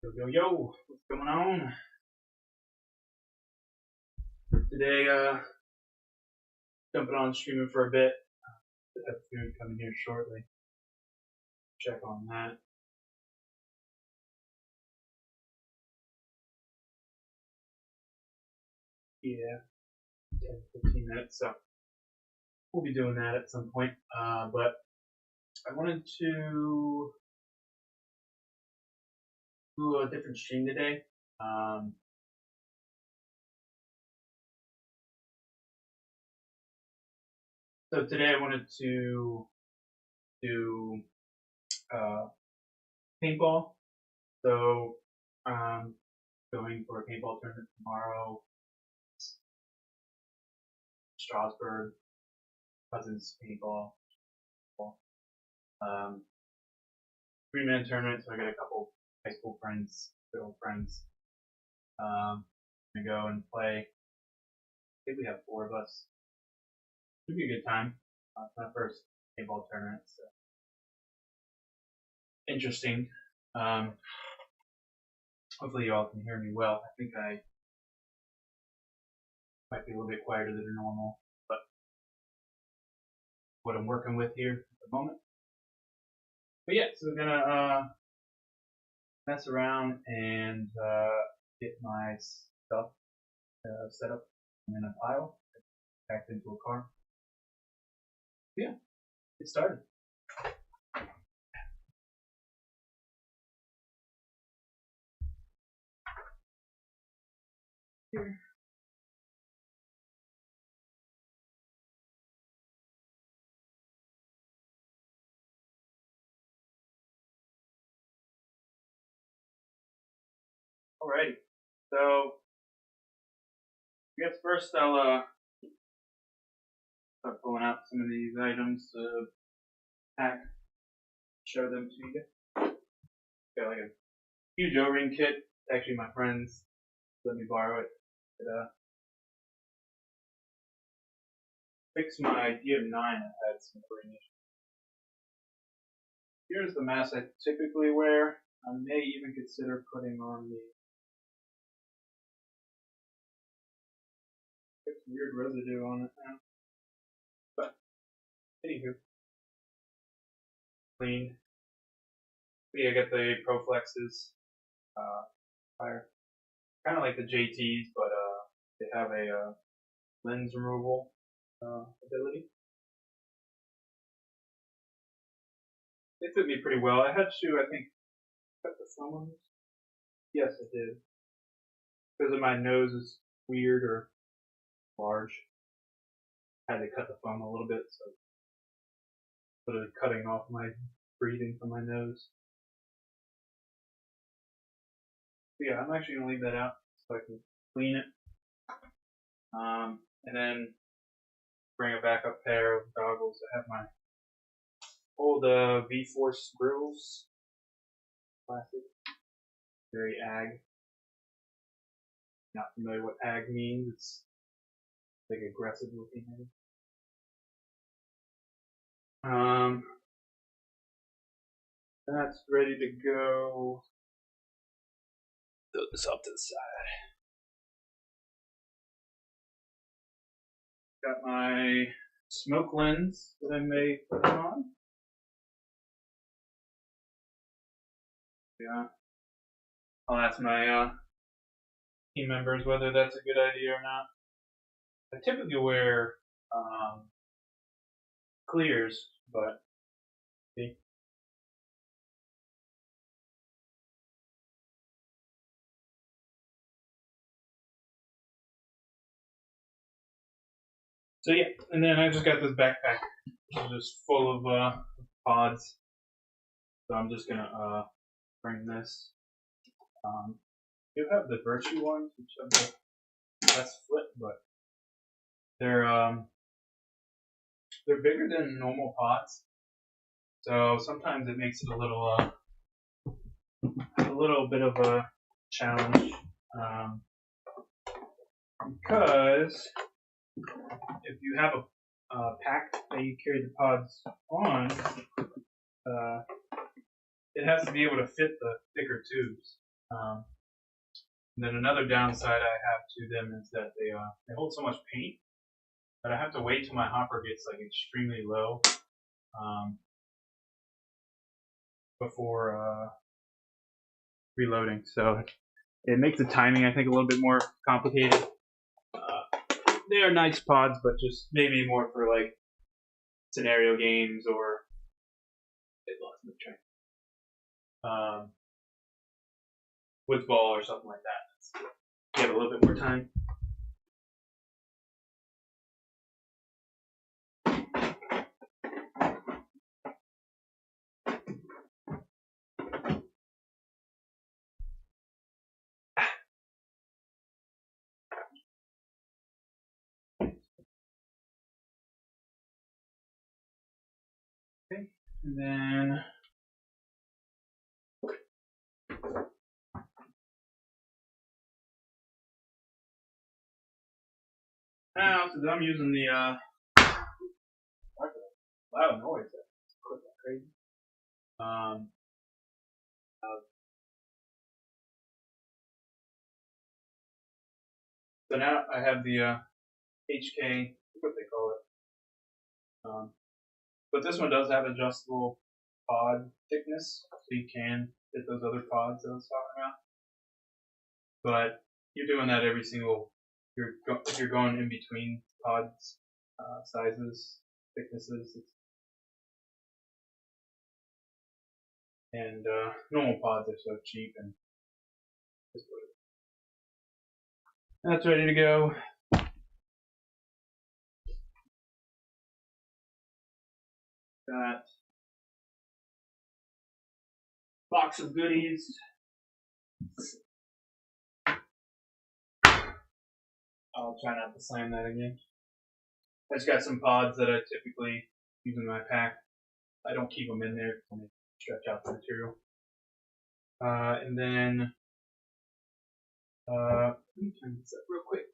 Yo, yo, yo, what's going on? Today, jumping on streaming for a bit. Have food coming here shortly. Check on that. Yeah, 10, 15 minutes, so we'll be doing that at some point. But I wanted to do a different stream today. So today I wanted to do paintball. So going for a paintball tournament tomorrow. Strasbourg, Cousins paintball. 3-man tournament, so I got a couple high school friends, good old friends. Gonna go and play. I think we have 4 of us. Should be a good time. It's my first paintball tournament, so interesting. Hopefully you all can hear me well. I think I might be a little bit quieter than normal, but what I'm working with here at the moment. But yeah, so we're gonna mess around and get my stuff set up in a pile, packed into a car. Yeah, get started. Here. Alrighty, so I guess first I'll start pulling out some of these items to pack, show them to you. Got like a huge O-ring kit. Actually, my friends let me borrow it. It fixed my DM9 that had some O-ring issues. Here's the mask I typically wear. I may even consider putting on the weird residue on it now. But anywho, clean. Yeah, I got the Proflexes fire. Kind of like the JTs, but they have a lens removal ability. They fit me pretty well. I had to, I think, cut the thumb on this. Yes, I did. Because of my nose is weird or large. I had to cut the foam a little bit, so sort of cutting off my breathing from my nose. So yeah, I'm actually gonna leave that out so I can clean it. And then bring a backup pair of goggles. I have my old V-Force grills, classic, very ag. Not familiar what ag means. It's like aggressive looking. That's ready to go. Throw this off to the side. Got my smoke lens that I may put on. Yeah. I'll ask my team members whether that's a good idea or not. I typically wear clears, but see. So yeah, and then I just got this backpack, just full of pods. So I'm just gonna bring this. You have the Virtue ones, which have the less flip, but they're bigger than normal pods. So sometimes it makes it a little bit of a challenge, because if you have a pack that you carry the pods on, it has to be able to fit the thicker tubes. And then another downside I have to them is that they hold so much paint that I have to wait till my hopper gets like extremely low before reloading. So it makes the timing, I think, a little bit more complicated. They are nice pods, but just maybe more for like scenario games or woods ball or something like that. You have a little bit more time. Okay, and then now, since I'm using the loud noise, that's crazy. So now I have the HK, what they call it. But this one does have adjustable pod thickness, so you can fit those other pods that I was talking about. But you're doing that every single, if you're going in between pods, sizes, thicknesses, and normal pods are so cheap and just that's ready to go. Got box of goodies. I'll try not to slam that again. I just got some pods that I typically use in my pack. I don't keep them in there because I stretch out the material. And then let me turn this up real quick.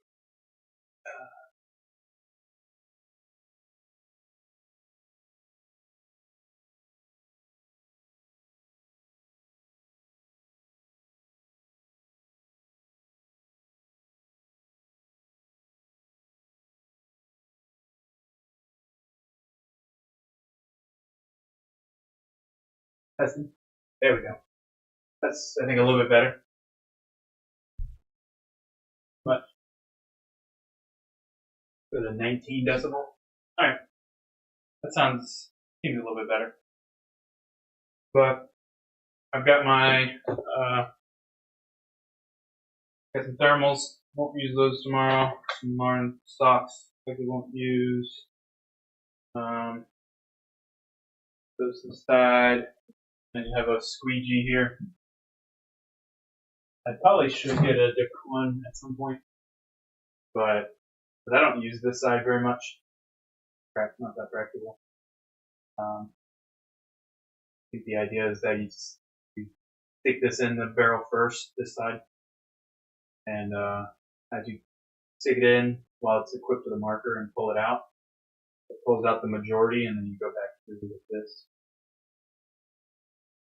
There we go. That's, I think, a little bit better. But for the 19 decibel. Alright. That seems a little bit better. But I've got my got some thermals. Won't use those tomorrow. Some more stocks I won't use. Those to the side. And you have a squeegee here. I probably should get a different one at some point, but I don't use this side very much. Not that practical. I think the idea is that you stick this in the barrel first, this side, and as you stick it in while it's equipped with a marker and pull it out, it pulls out the majority, and then you go back through with this.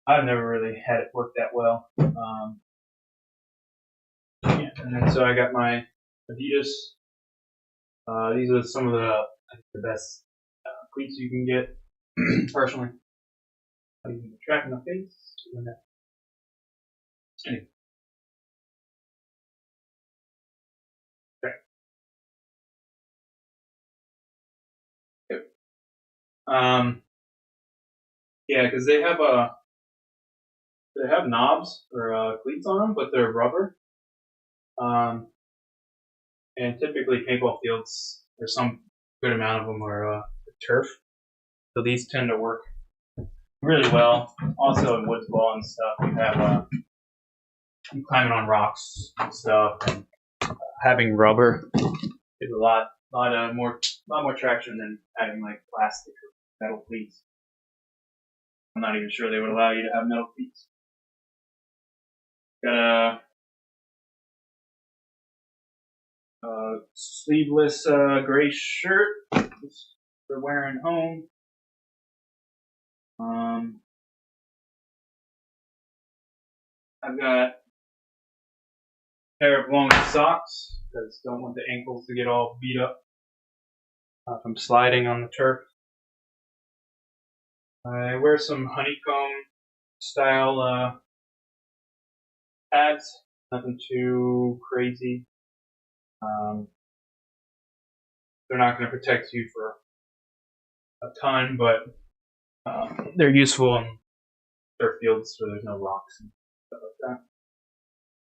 I've never really had it work that well. Yeah, and then so I got my Adidas. These are some of the best cleats you can get. Personally, I'm using the track in the face. Anyway. Okay. Yep. Yeah, because they have knobs or cleats on them, but they're rubber. And typically paintball fields, there's some good amount of them are turf, so these tend to work really well. Also in woods ball and stuff, you have you climbing on rocks and stuff, and having rubber is a lot more traction than having like plastic or metal cleats. I'm not even sure they would allow you to have metal cleats. Got a sleeveless gray shirt for wearing home. I've got pair of long socks because don't want the ankles to get all beat up from sliding on the turf. I wear some honeycomb style pads, nothing too crazy. They're not going to protect you for a ton, but they're useful in turf fields where there's no rocks and stuff like that.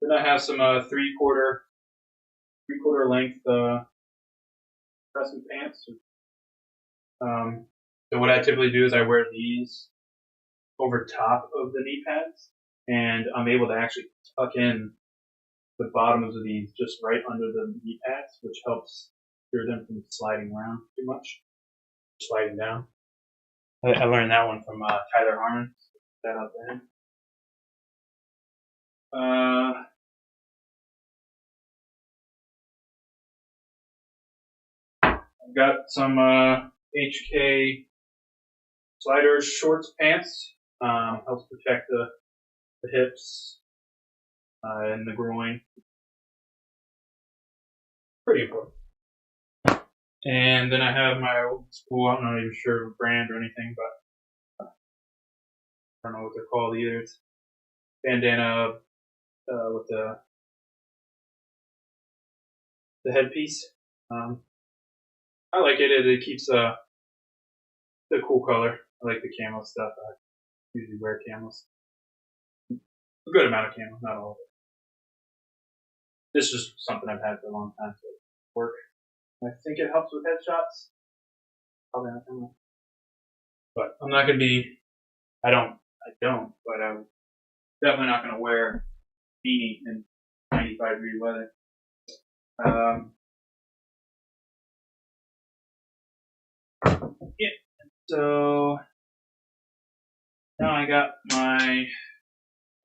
Then I have some three-quarter length crescent pants. So what I typically do is I wear these over top of the knee pads, and I'm able to actually tuck in the bottoms of these just right under the knee pads, which helps steer them from sliding around too much, sliding down. I learned that one from Tyler Harmon. That out there. I've got some HK sliders shorts pants. Helps protect the hips and the groin. Pretty important. And then I have my old school, I'm not even sure of a brand or anything, but I don't know what they're called either. It's bandana with the headpiece. I like it. It keeps the cool color. I like the camo stuff. I usually wear camos. A good amount of camo, not all of it. This is something I've had for a long time, so it work. I think it helps with headshots. Probably not gonna. But I'm not gonna be. I don't. But I'm definitely not gonna wear a beanie in 95-degree weather. Yeah. So now I got my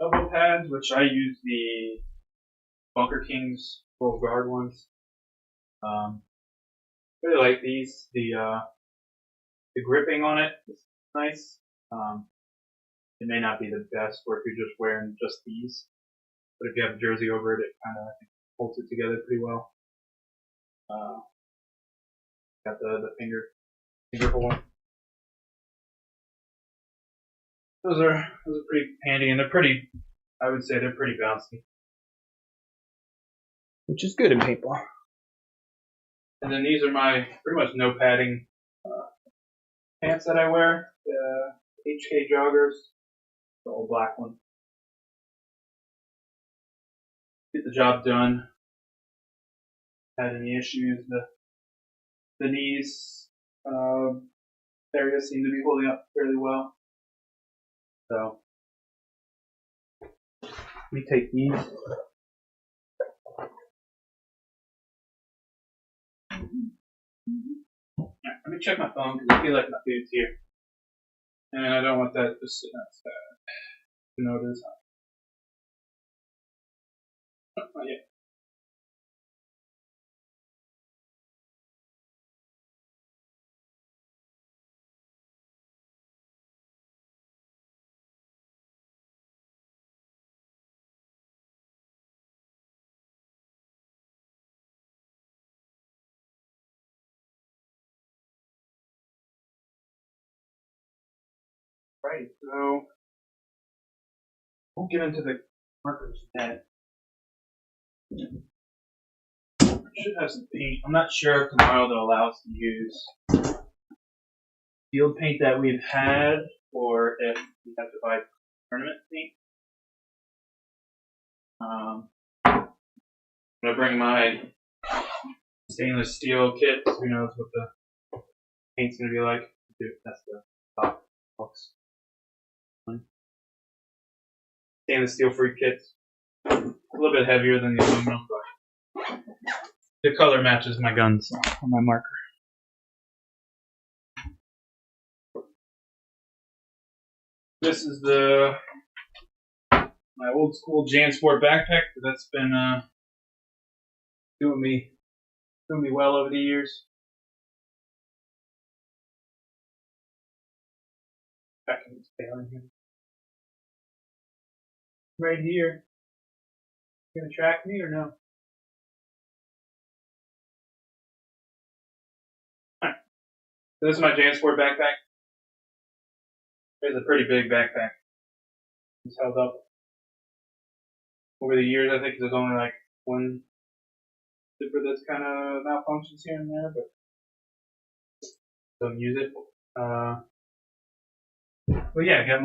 elbow pads, which I use the Bunker Kings full guard ones. Really like these. The gripping on it is nice. It may not be the best for if you're just wearing just these, but if you have a jersey over it, it kind of holds it together pretty well. Got the finger hole. Those are pretty handy, and they're pretty. I would say they're pretty bouncy, which is good in paintball. And then these are my pretty much no padding pants that I wear. The HK joggers, the old black one. Get the job done. Had any issues? The knees area seem to be holding up fairly well. So let me take these. Right, let me check my phone because I feel like my food's here, and I don't want that just sitting outside. You know it is. Not yet. Right, so we'll get into the markers yet. I should have some paint. I'm not sure if tomorrow they'll allow us to use field paint that we've had, or if we have to buy tournament paint. I'm gonna bring my stainless steel kit. Who knows what the paint's gonna be like? That's the top box. Stainless steel free kits. A little bit heavier than the aluminum, but the color matches my guns on my marker. This is my old school JanSport backpack that's been doing me well over the years. Back in this failing here. Right here. You gonna track me or no? Alright. So this is my JanSport backpack. It's a pretty big backpack. It's held up. Over the years, I think there's only like one zipper that's kind of malfunctions here and there, but don't use it. But yeah, I got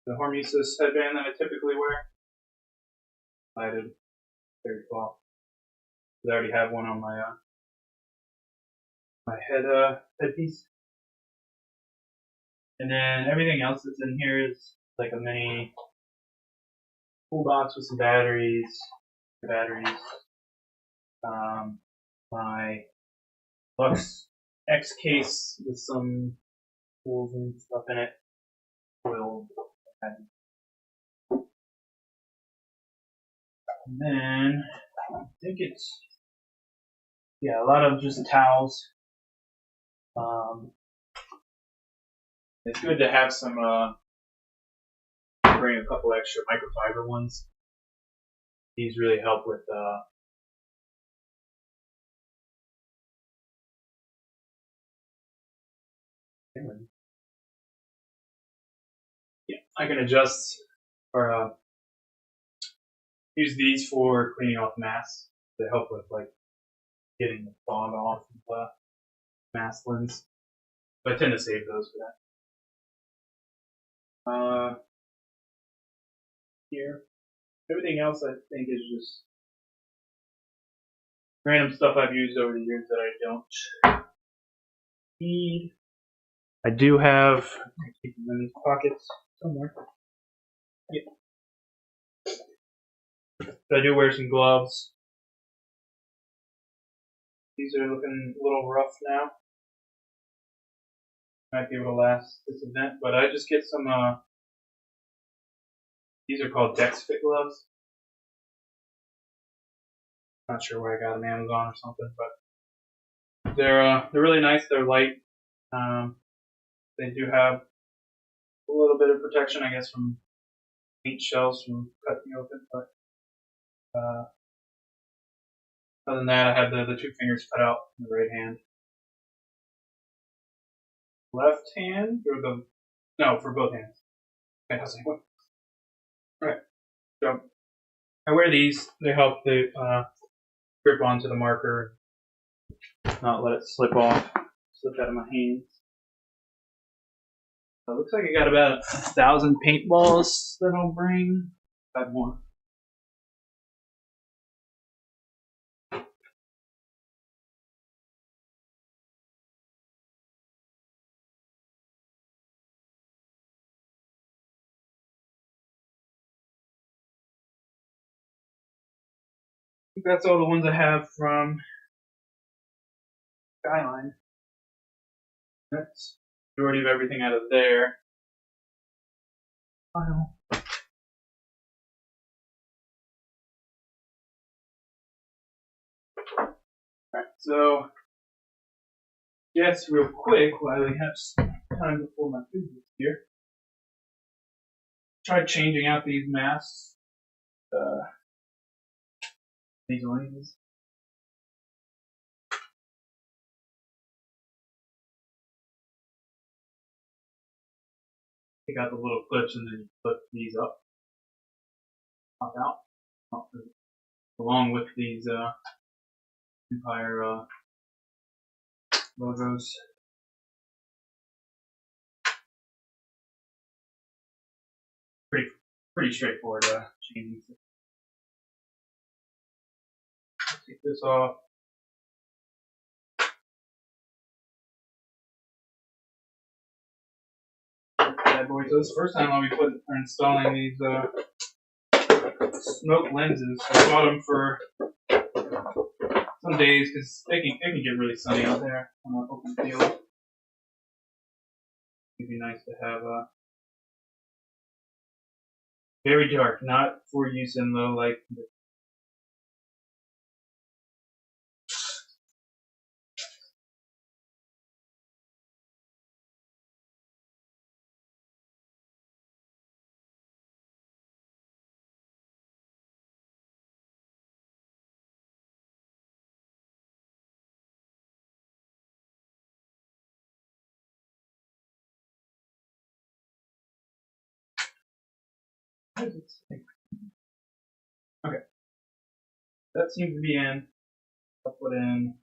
the Hormesis headband that I typically wear. Lighted, very cloth. I already have one on my my headpiece. And then everything else that's in here is like a mini toolbox with some batteries. My Lux X case with some tools and stuff in it. Oil. And then I think it's a lot of just towels. It's good to have some. Bring a couple extra microfiber ones. These really help with yeah, I can adjust or use these for cleaning off masks to help with like getting the fog off of mask lens. But I tend to save those for that. Here, everything else I think is just random stuff I've used over the years that I don't need. I do have, I keep them in these pockets somewhere. Yeah. But I do wear some gloves. These are looking a little rough now. Might be able to last this event, but I just get some, these are called Dex Fit gloves. Not sure where I got them, Amazon or something, but they're really nice. They're light. They do have a little bit of protection, I guess, from paint shells from cutting open, but other than that, I have the two fingers cut out in the right hand. Left hand or no, for both hands. Okay, how's it? Alright, so I wear these. They help the grip onto the marker, not let it slip out of my hands. So it looks like I got about 1,000 paintballs that I'll bring. I have more. I think that's all the ones I have from Skyline. That's the majority of everything out of there. File. Alright, so real quick while we have some time before my food gets here. Tried changing out these masks. These lenses. Take out the little clips and then you flip these up, pop out, along with these Empire logos. Pretty straightforward changing. Take this off. Bad boy. So this is the first time I'll be installing these smoke lenses. I bought them for some days because they can get really sunny out there on an open field. It'd be nice to have very dark, not for use in low light conditions. Okay, that seems to be in. I'll put in.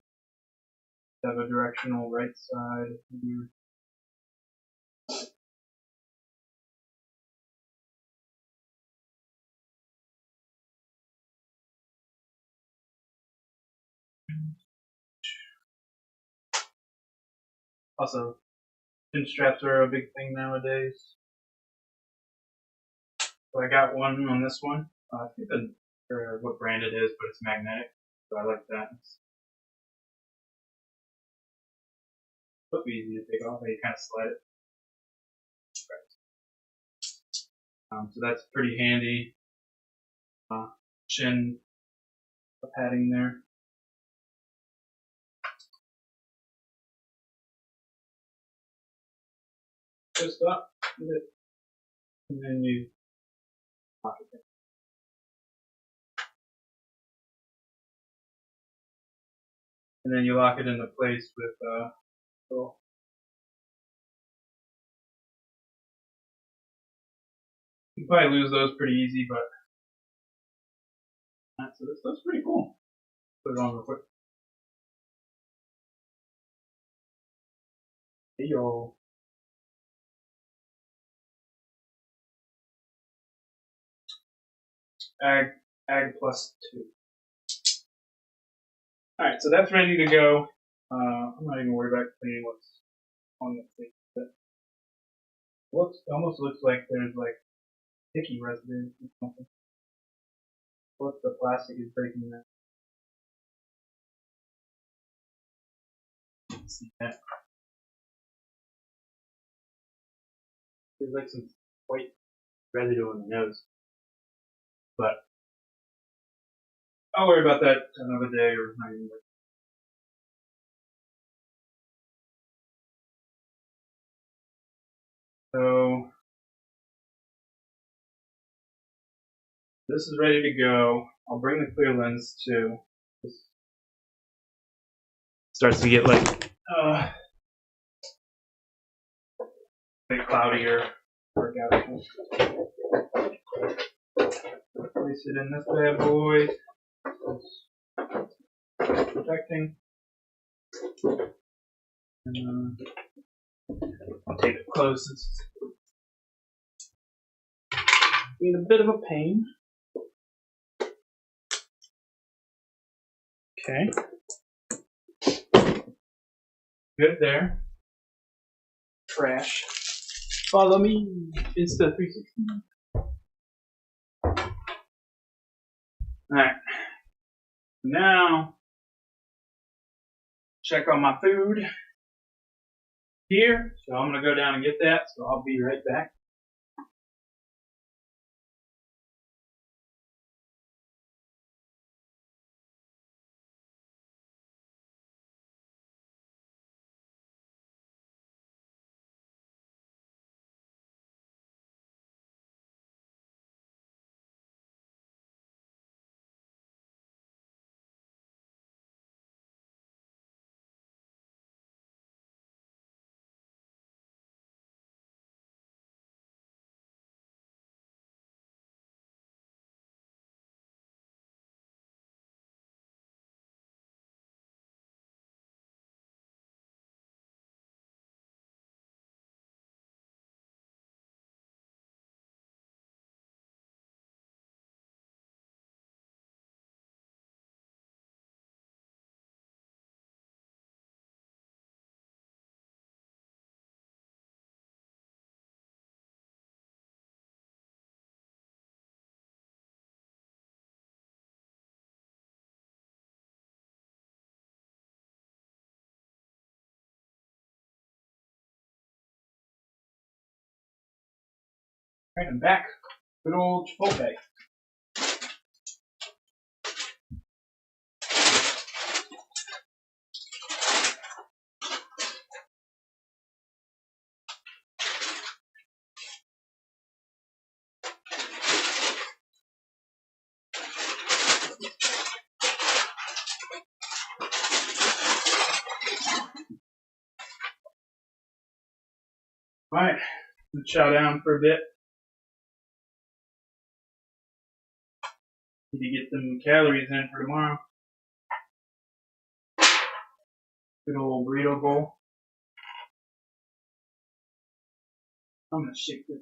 Have a directional right side here. Also, pin straps are a big thing nowadays. So I got one on this one. I think what brand it is, but it's magnetic, so I like that. It's easy to take off. You kind of slide it. So that's pretty handy. Chin padding there. Just up with it, and then you lock it in. And then you lock it into place with little. You can probably lose those pretty easy, but so that's pretty cool. Put it on real quick. Hey yo. Ag +2. Alright, so that's ready to go. I'm not even worried about cleaning what's on the thing. Almost looks like there's like sticky residue or something. What the plastic is breaking that. See that? There's like some white residue on the nose. But I'll worry about that another day or not even. So this is ready to go. I'll bring the clear lens too. This starts to get like a bit cloudier. Work out. Place it in this bad boy. Protecting. And, I'll take it close. It's being a bit of a pain. Okay. Good there. Trash. Follow me. Insta 360. Alright. Now, check on my food here. So I'm going to go down and get that. So I'll be right back. Alright, I'm back. Good old Chipotle. Alright, let's chow down for a bit. Need to get some calories in for tomorrow. Good old burrito bowl. I'm gonna shake this.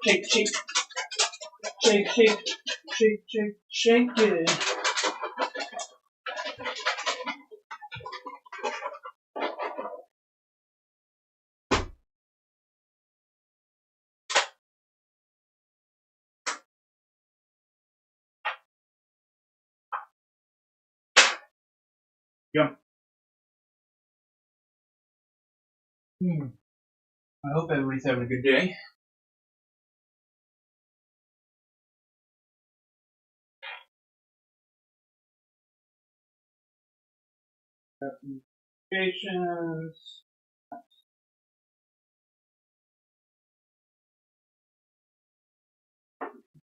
Shake, shake, shake, shake, shake, shake, shake it. Yum. I hope everybody's having a good day. Got some notifications.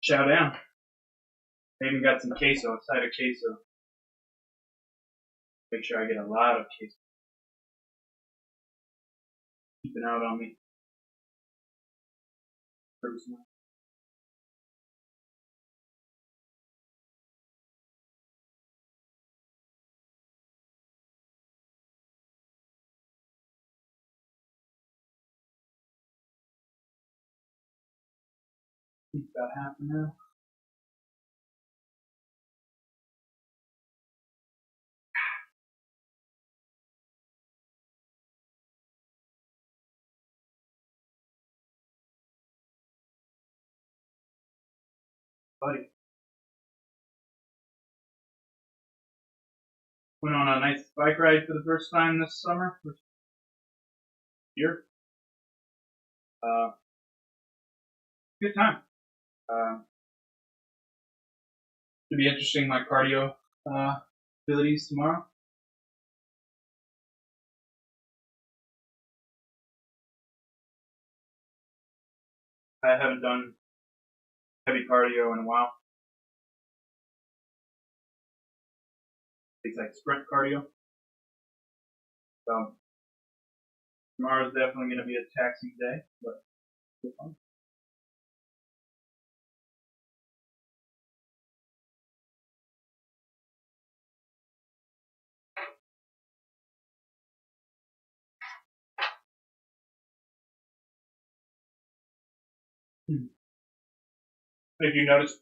Chow down. I even got some queso, a side of queso. Make sure I get a lot of queso. Keeping out on me. About half an hour. Buddy. Went on a nice bike ride for the first time this summer. First year. Good time. Should be interesting, my cardio abilities tomorrow. I haven't done heavy cardio in a while. It's like sprint cardio. So tomorrow's definitely going to be a taxing day, but it's fun. If you notice,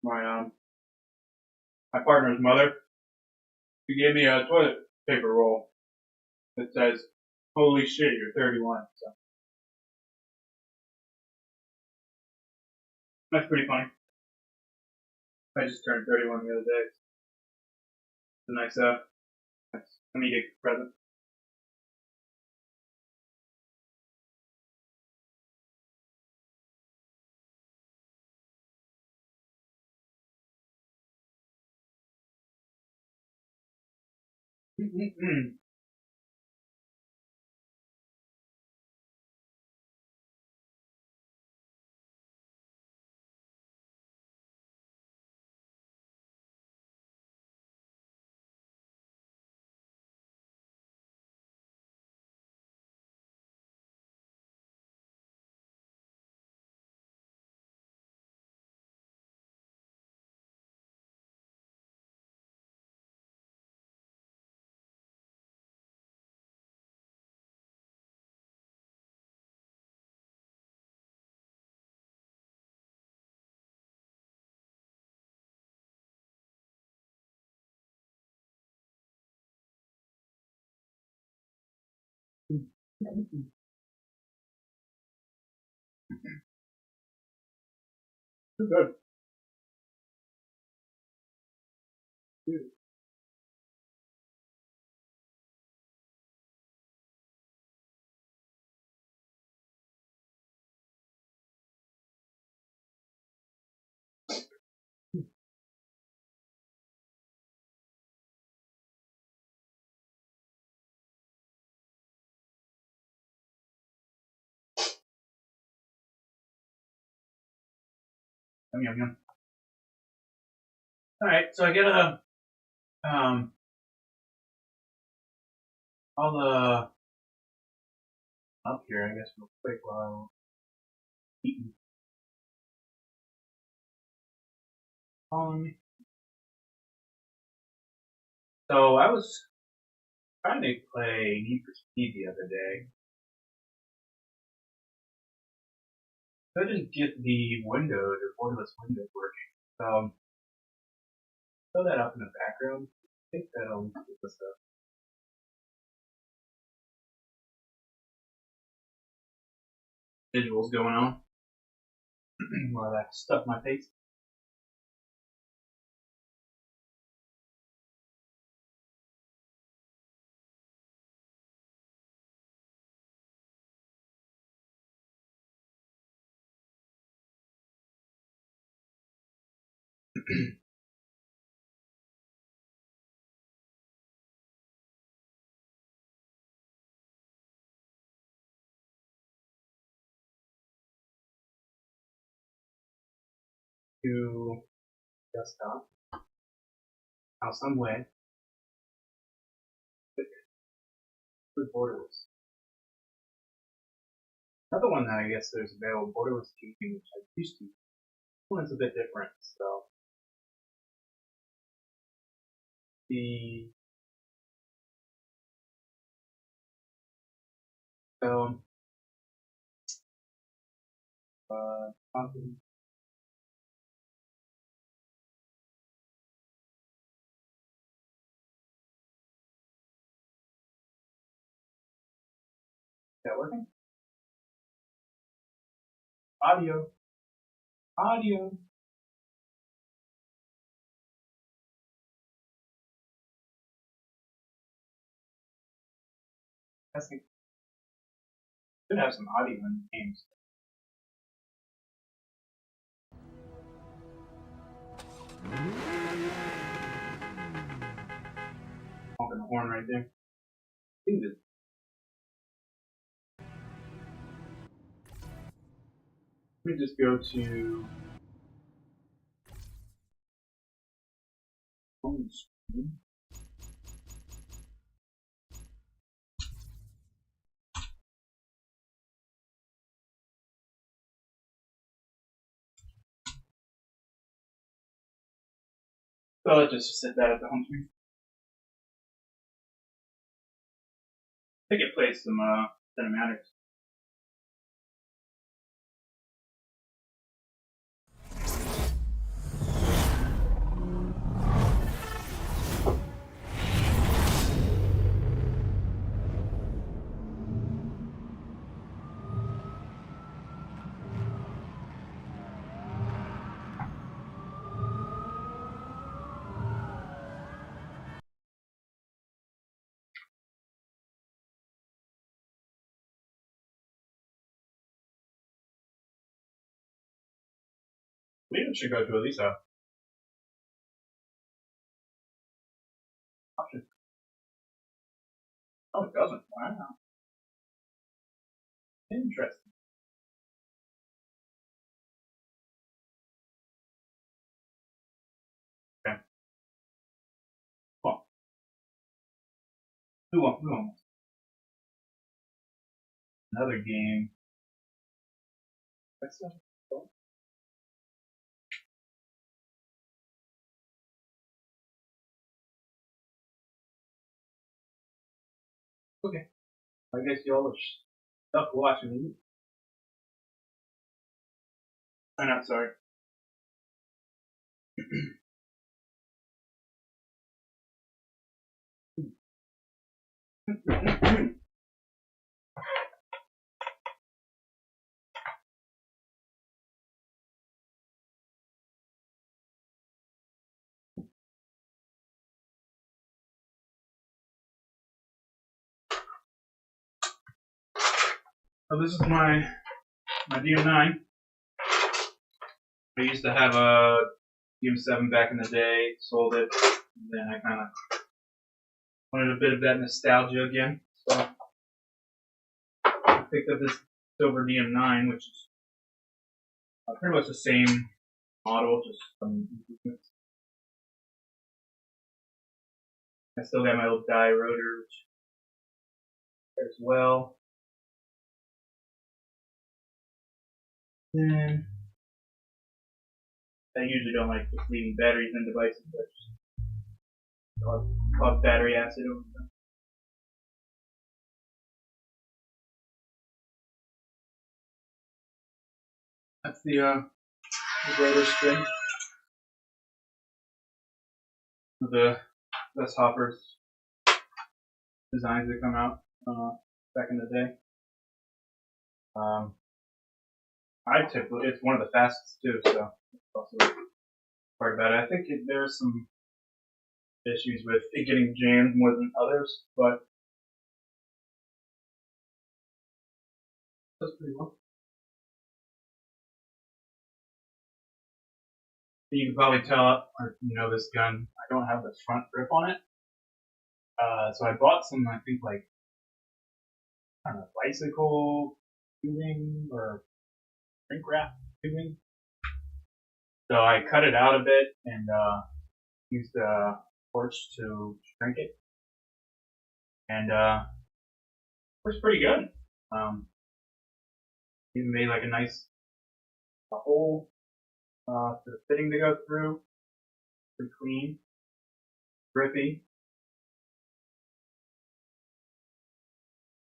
my partner's mother, she gave me a toilet paper roll that says, "Holy shit, you're 31." So that's pretty funny. I just turned 31 the other day. It's a nice, let me get a present. Good. Good. Yum, yum, yum. Alright, so I get a, I'll, up here, I guess, real quick while I'm eating. Following me. So I was trying to play Need for Speed the other day. I didn't get the borderless window working. So throw that up in the background. I think that'll get us visuals going on while I stuff my face. To desktop. Now some way. With borderless. Another one that I guess there's available, borderless gaming, which I used to. This one's a bit different, so the so is that working? Audio. Audio. Testing. Should have some audio in the games. Honking the horn right there. Let me just go to home screen. So let's just set that at the home screen. I think it plays some cinematics. Maybe it should go to at least a option. Oh, it doesn't. Wow. Interesting. Okay. Well, who wants another game? That's cool. Okay. I guess y'all are stuck watching me. I'm not sorry. So this is my DM9. I used to have a DM7 back in the day, sold it, and then I kind of wanted a bit of that nostalgia again. So I picked up this silver DM9, which is pretty much the same model, just some improvements. I still got my little die rotor, which as well. Then I usually don't like just leaving batteries in devices, but just cause battery acid over them. That's the rotor spin. The hoppers designs that come out back in the day. It's one of the fastest too, so that's also part about it. I think there's some issues with it getting jammed more than others, but that's pretty well. You can probably tell, or this gun, I don't have the front grip on it. So I bought some, I think like, I don't know, bicycle tubing or shrink wrap tubing. So I cut it out a bit and used a torch to shrink it. And it works pretty good. Even made like a nice hole for the fitting to go through. Pretty clean, grippy.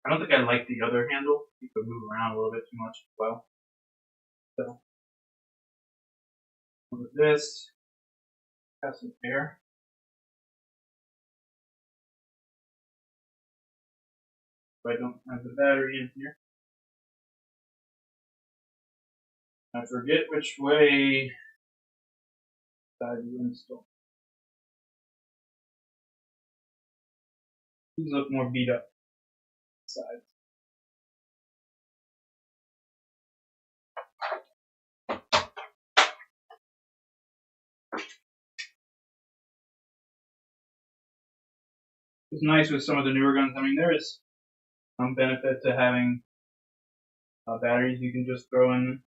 I don't think I like the other handle. You could move around a little bit too much as well. So with this, have some air. So I don't have the battery in here. I forget which way side you install. These look more beat up sides. It's nice with some of the newer guns. I mean, there is some benefit to having batteries you can just throw in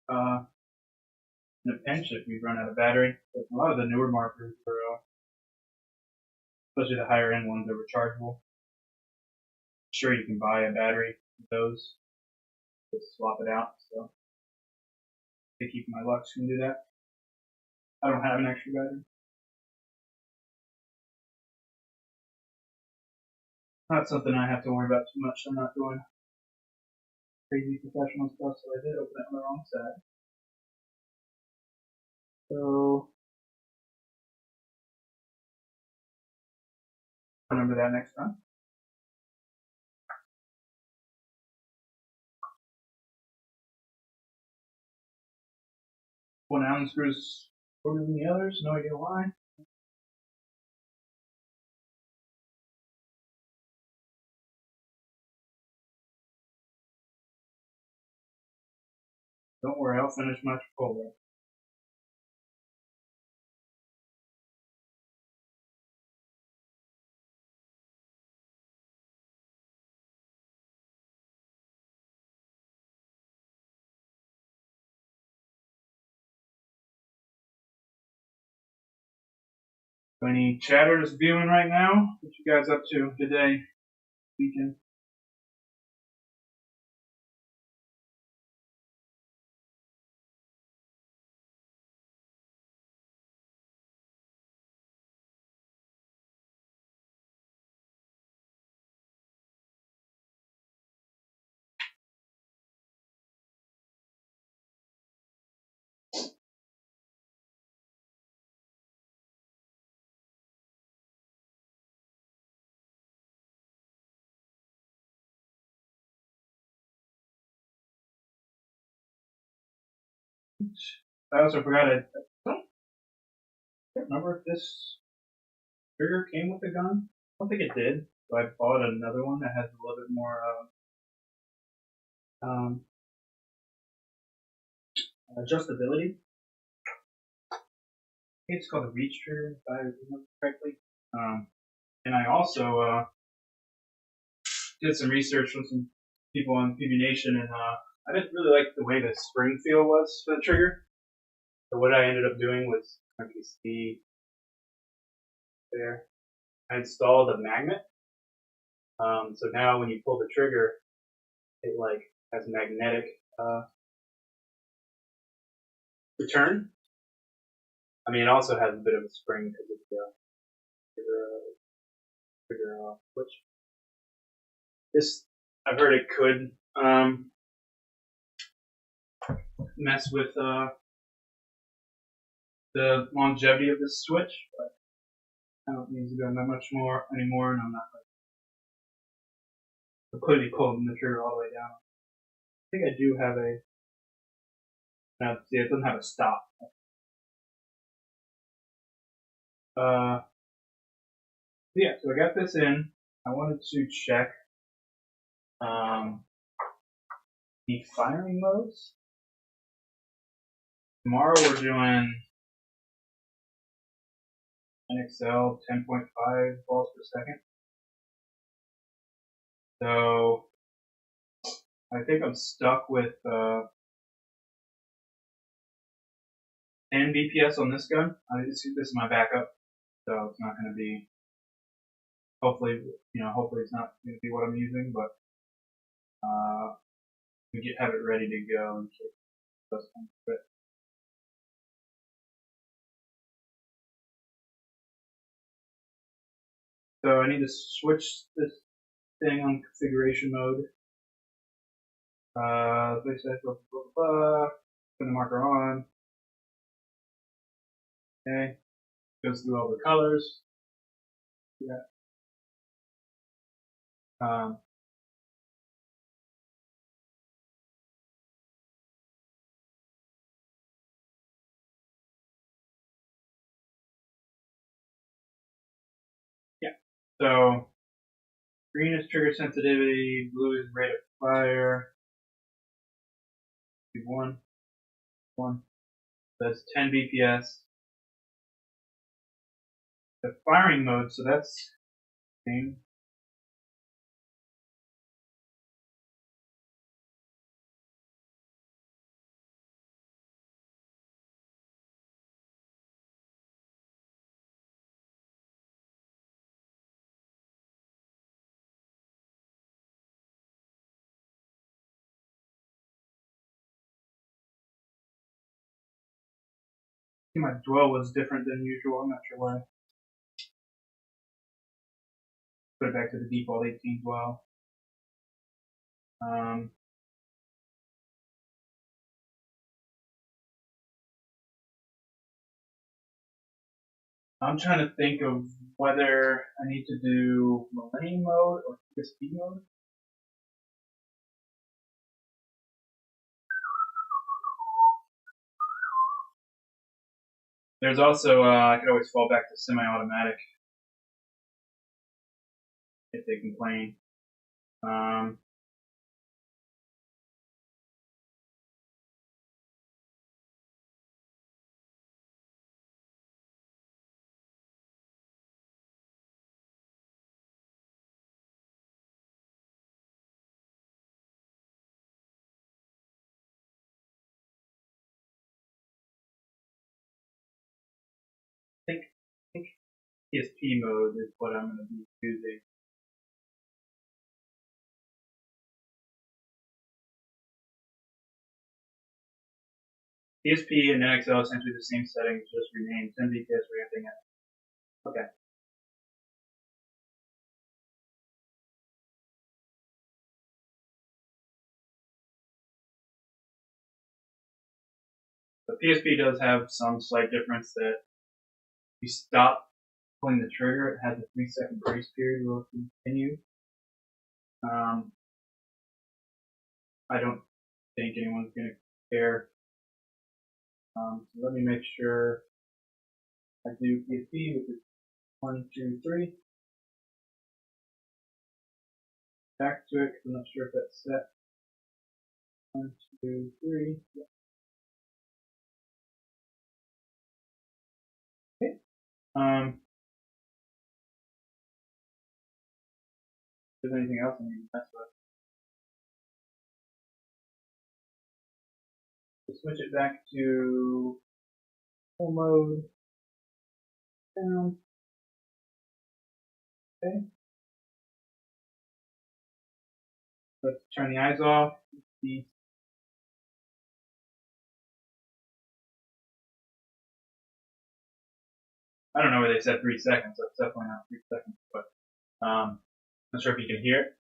a pinch if you run out of battery. But a lot of the newer markers are, especially the higher end ones, are rechargeable. Sure, you can buy a battery with those, just swap it out. So they keep my Lux can do that. I don't have an extra battery. Not something I have to worry about too much. I'm not doing crazy professional stuff, so I did open it on the wrong side. So remember that next time. One Allen screws shorter than the others, no idea why. Don't worry, I'll finish my Chipotle. Any chatters viewing right now? What you guys up to today, weekend? I also forgot I don't remember if this trigger came with the gun. I don't think it did. So I bought another one that has a little bit more adjustability. I think it's called a reach trigger, if I remember correctly. And I also did some research with some people on PB Nation, and I didn't really like the way the spring feel was for the trigger. So what I ended up doing was, as you see there, I installed a magnet. So now when you pull the trigger, it like has magnetic return. I mean, it also has a bit of a spring because of the trigger switch. This, I've heard it could mess with the longevity of this switch, but I don't use it that much more anymore, and I'm not like completely pulling the trigger all the way down. I think I do have a. Now, see, it doesn't have a stop. Yeah, so I got this in. I wanted to check the firing modes. Tomorrow we're doing NXL 10.5 balls per second. So I think I'm stuck with 10 BPS on this gun. This is my backup, so it's not going to be. Hopefully, hopefully it's not going to be what I'm using, but we have it ready to go in case it does come fit. So I need to switch this thing on configuration mode. They said blah, blah, blah, blah. Put the marker on. Okay. Goes through all the colors. Yeah. Yeah. So green is trigger sensitivity, blue is rate of fire. One. That's 10 BPS. The firing mode, so that's same. I think my dwell was different than usual. I'm not sure why. Put it back to the default 18 dwell. I'm trying to think of whether I need to do Millennium mode or PSP mode. There's also, I could always fall back to semi-automatic if they complain. I think PSP mode is what I'm going to be using. PSP and NXL essentially the same settings, just renamed 10 BPS ramping it. Okay. The PSP does have some slight difference that if you stop pulling the trigger, it has a 3-second grace period will continue. I don't think anyone's going to care. So let me make sure I do PSP, which is 1, 2, 3. Back to it, I'm not sure if that's set. 1, 2, 3. Yeah. Okay. If there's anything else I need to mess with. Switch it back to Full mode. Down. Okay. Let's turn the eyes off. I don't know where they said 3 seconds. That's definitely not 3 seconds, but not sure if you can hear it.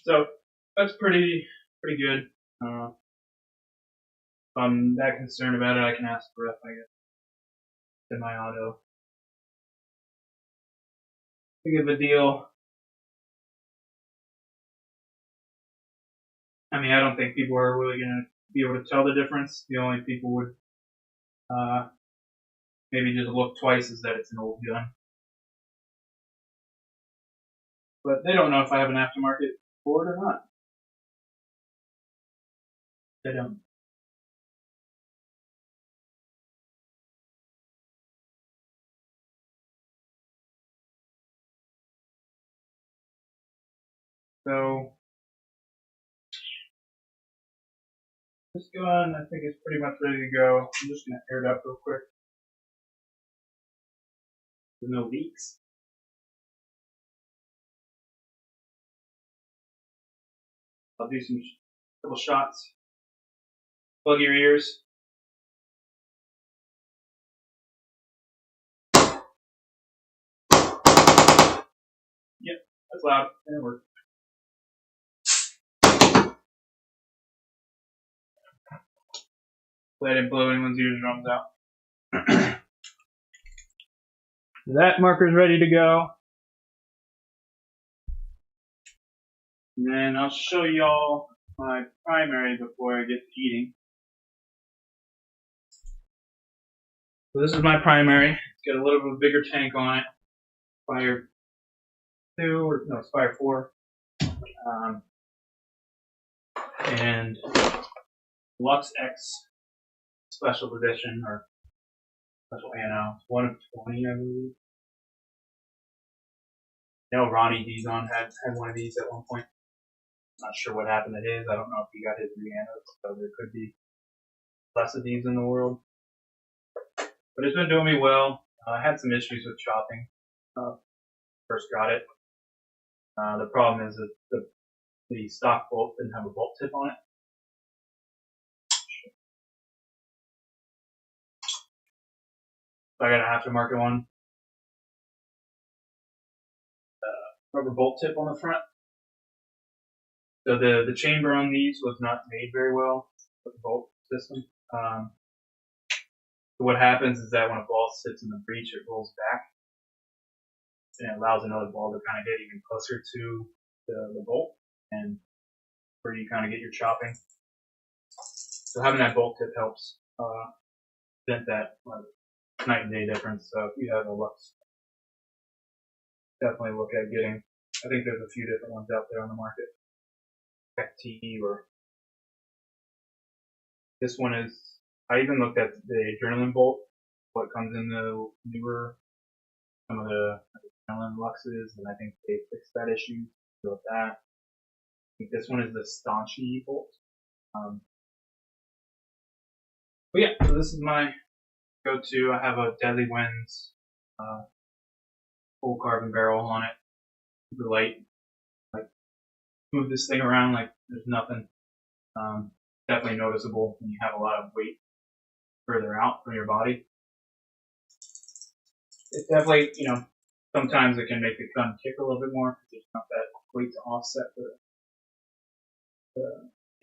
So that's pretty good. If I'm that concerned about it, I can ask for it, I guess, in my auto. Big of a deal. I mean, I don't think people are really going to be able to tell the difference. The only people would maybe just look twice is that it's an old gun. But they don't know if I have an aftermarket for it or not. They don't. So this gun, I think, is pretty much ready to go. I'm just going to air it up real quick. There's no leaks. I'll do some couple shots. Plug your ears. Yep, that's loud. That works. Glad I didn't blow anyone's eardrums out. That marker's ready to go. And then I'll show y'all my primary before I get to eating. So this is my primary. It's got a little bit of a bigger tank on it. Fire 2, or no, it's Fire 4. And Lux X Special Edition, or Special Anno. It's 1 of 20, I believe. I know Ronnie Dizon had one of these at one point. Not sure what happened to his. I don't know if he got his re-annos, so there could be less of these in the world. But it's been doing me well. I had some issues with chopping. First got it. The problem is that the stock bolt didn't have a bolt tip on it. So I got an aftermarket one. Rubber bolt tip on the front. So the chamber on these was not made very well with the bolt system. So what happens is that when a ball sits in the breech, it rolls back, and it allows another ball to kind of get even closer to the bolt, and where you kind of get your chopping. So having that bolt tip helps prevent that night and day difference. So if you have a Lux, definitely look at getting. I think there's a few different ones out there on the market. XT, or this one is. I even looked at the adrenaline bolt, what comes in the newer, some of the adrenaline Luxes, and I think they fixed that issue with that. I think this one is the Staunchy bolt. But yeah, so this is my go-to. I have a Deadly Winds full carbon barrel on it, super light. Like, move this thing around like there's nothing. Definitely noticeable when you have a lot of weight further out from your body. It's definitely, sometimes it can make the gun kick a little bit more because there's not that weight to offset the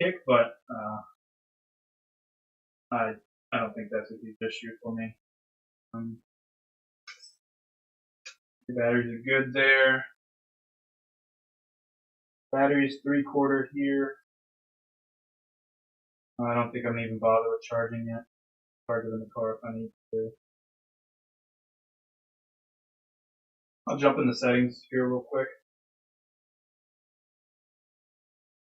kick, but I don't think that's a huge issue for me. The batteries are good there. Battery's 3/4 here. I don't think I'm gonna even bother with charging yet. Charge it in the car if I need to. I'll jump in the settings here real quick.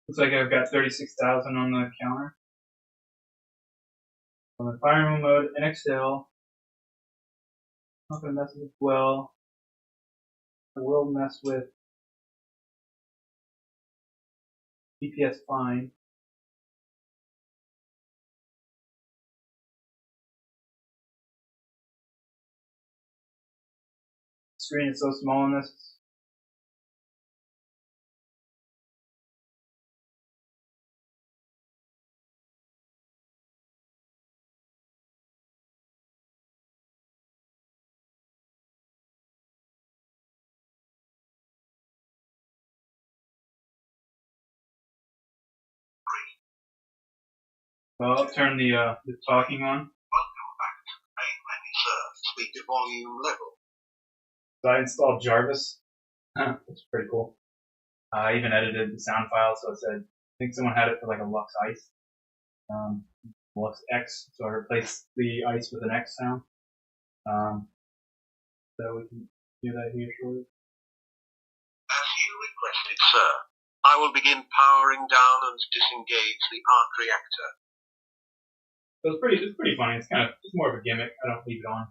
Looks like I've got 36,000 on the counter. On the fireman mode, NXL. Not gonna mess with it well. I will mess with DPS fine. The screen is so small in this. Well, I'll turn the talking on. Welcome back to the main menu, sir. Speaker volume level. So I installed Jarvis. That's pretty cool. I even edited the sound file, so it said, I think someone had it for like a Lux Ice. Lux X, so I replaced the Ice with an X sound. So we can do that here shortly. As you requested, sir, I will begin powering down and disengage the arc reactor. So it's pretty funny. It's more of a gimmick. I don't leave it on.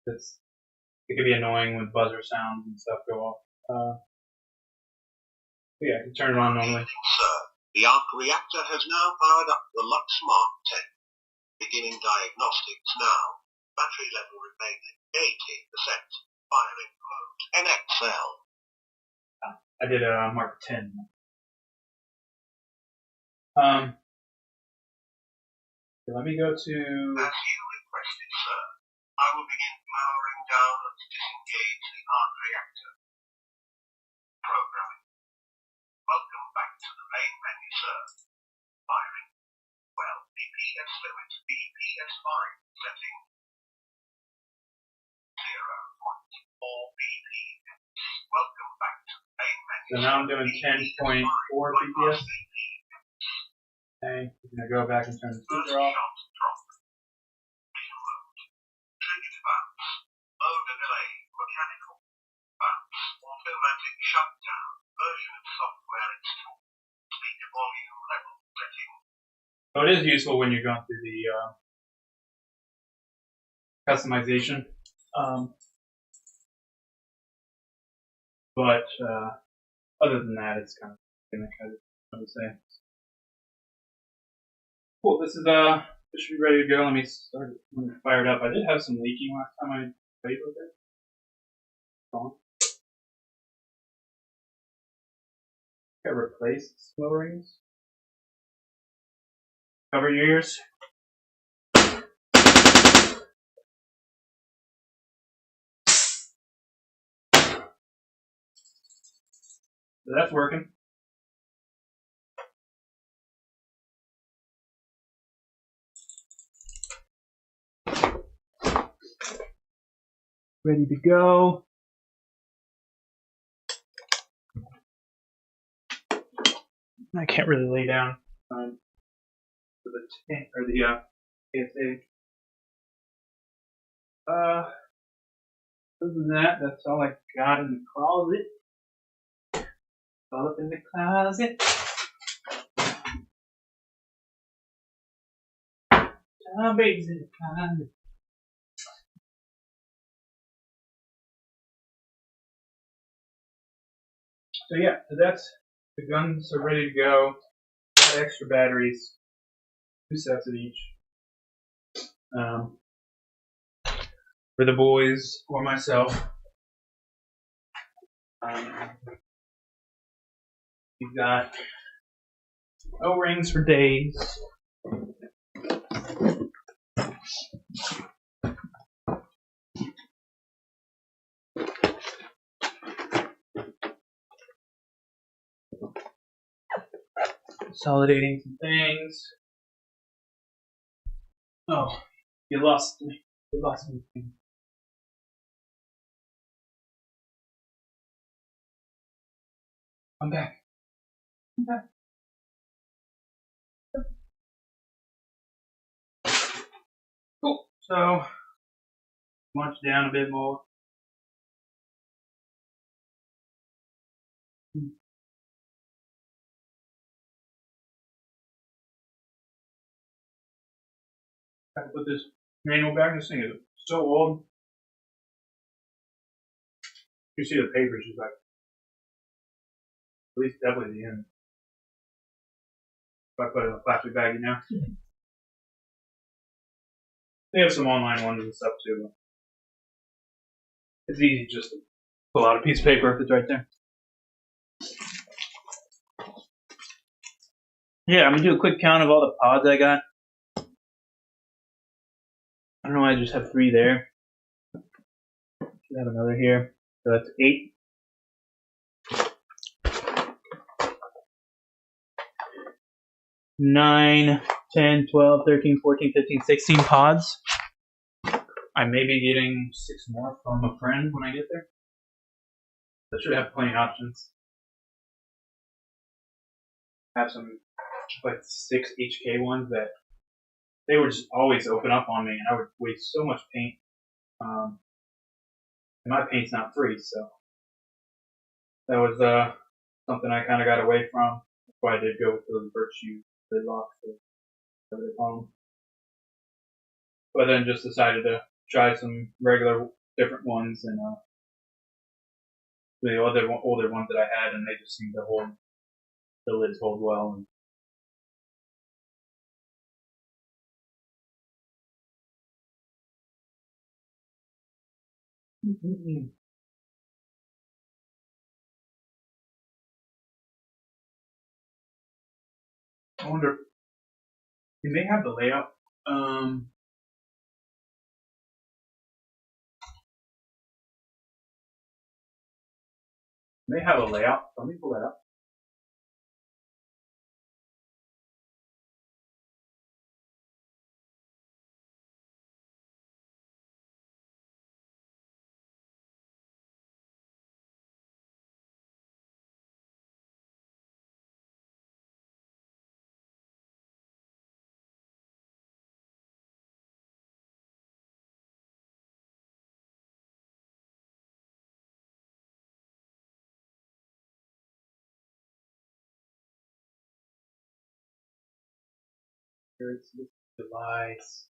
It can be annoying when buzzer sounds and stuff go off. Yeah, I can turn it on normally. Sir, the arc reactor has now powered up the Lux Mark 10. Beginning diagnostics now. Battery level remaining 80%. Firing mode NXL. I did a Mark 10. So let me go to. As you requested, sir, I will begin powering down and disengage the arc reactor. Programming. Welcome back to the main menu, sir. Firing. Well, BPS limit, BPS 5, setting 0.4 BPS. Welcome back to the main menu. So now I'm doing 10.4 BPS. Okay, I'm going to go back and turn the speaker off. Triggered bounce. Mode and delay. Mechanical. Bounce. Automatic shutdown. Version of software installed. Speaker volume level setting. So it is useful when you're going through the customization. But other than that, it's kind of gimmick, I would say. Cool. This should be ready to go. Let me start it. Let me fire it up. I did have some leaking last time I played with it. On. I replaced slow rings. Cover your ears. So that's working. Ready to go. I can't really lay down for the tank or the ASA. Other than that, that's all I got in the closet. All up in the closet. Oh, baby's in the closet. So yeah, so that's the guns are ready to go. Got extra batteries, 2 sets of each. For the boys or myself. We've got O-rings for days. Consolidating some things. Oh, you lost me. You lost me. I'm back. I'm back. Cool. So, munch down a bit more. I have to put this manual back. This thing is so old. You see the paper, she's like, at least definitely the end. If I put it in a plastic bag, you know. They have some online ones and stuff too. It's easy just to pull out a piece of paper if it's right there. Yeah, I'm gonna do a quick count of all the pods I got. I don't know why I just have 3 there. Should have another here. So that's 8. 9, 10, 12, 13, 14, 15, 16 pods. I may be getting 6 more from a friend when I get there. I should have plenty of options. I have some like 6 HK ones that they would just always open up on me, and I would waste so much paint. And my paint's not free, so that was something I kind of got away from. That's why I did go with those virtue lid locks, or whatever they call them. But then just decided to try some regular different ones, and the other older ones that I had, and they just seemed to hold, the lids hold well. And I wonder, do they have the layout? They have a layout. Let me pull that up. Here's this device.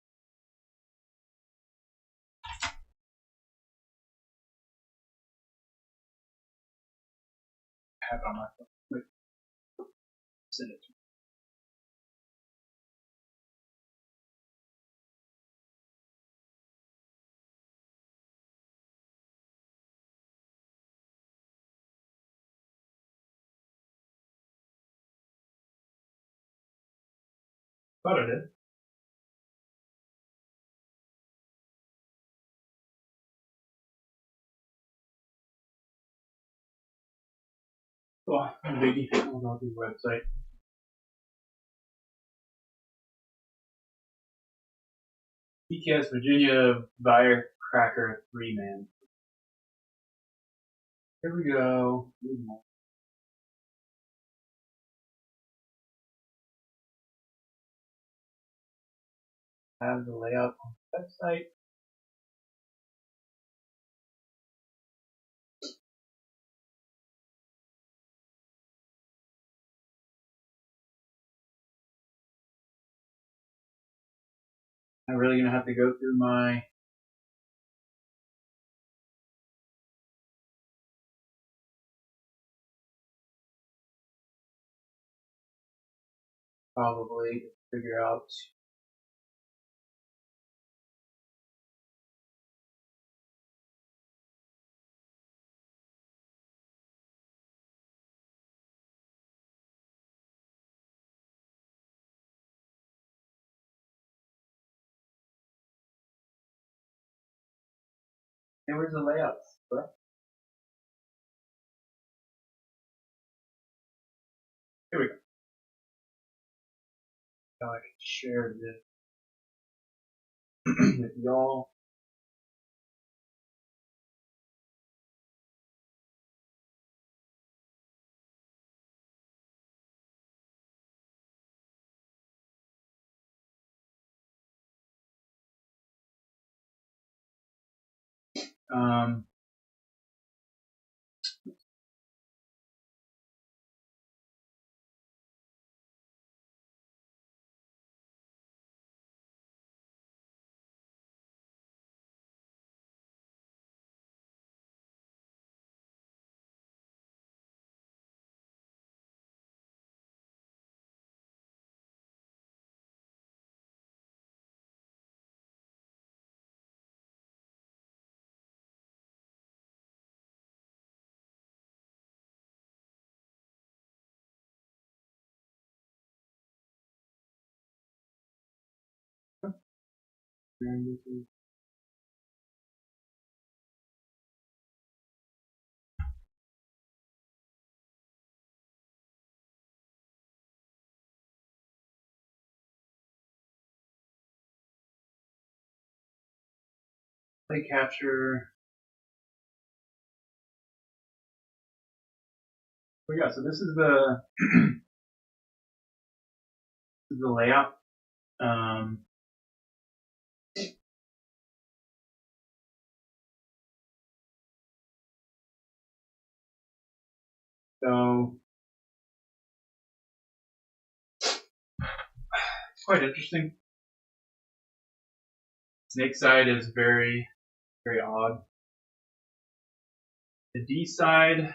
I have it on my phone. Wait, send it to me. Thought I did. Oh, biggie. I'll go to the website. PTS Virginia Firecracker 3-man. Here we go. Have the layout on the website. I'm really gonna have to go through my probably figure out hey, where's the layouts? What? Here we go. Now I can share this with y'all. Um, Play capture. Yeah, so this is the this is the layout. So it's quite interesting. Snake side is very, very odd. The D side,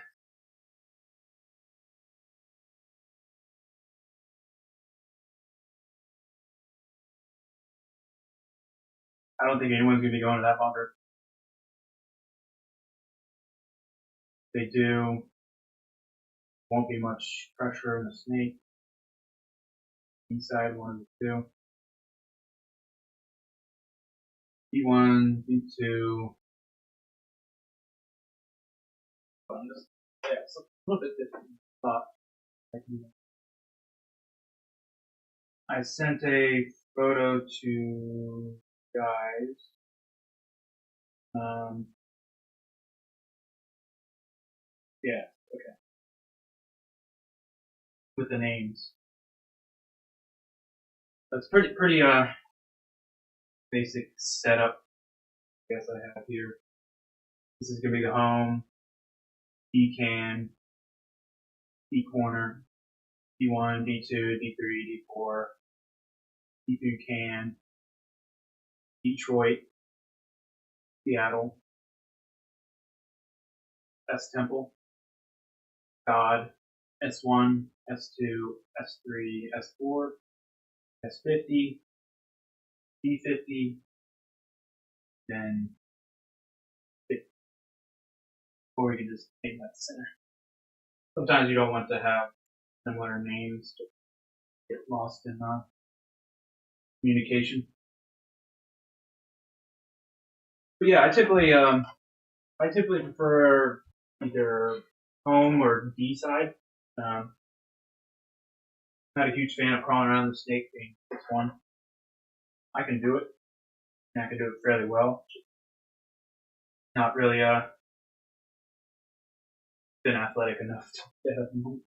I don't think anyone's going to be going to that bunker. If they do, won't be much pressure on the snake. D side, 1 and 2. D1, D2. Yeah, it's a little bit different thought. I sent a photo to guys. Yeah, okay. With the names. That's pretty basic setup. I guess I have here. This is gonna be the home, D can, D corner, D1, D2, D3, D4, D3 can, Detroit, Seattle, S Temple, God, S1, S2, S3, S4, S50, D50, then 50. Or we can just name that center. Sometimes you don't want to have similar names to get lost in communication. But yeah, I typically prefer either home or D side. Not a huge fan of crawling around the snake being this one. I can do it, and I can do it fairly well. Not really been athletic enough to have them.